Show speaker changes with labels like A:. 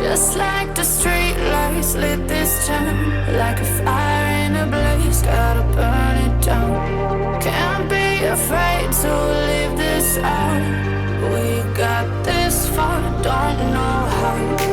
A: Just like the street lights lit this town, like a fire in a blaze, gotta burn it down. Can't be afraid to leave this out. We got this far, don't know how.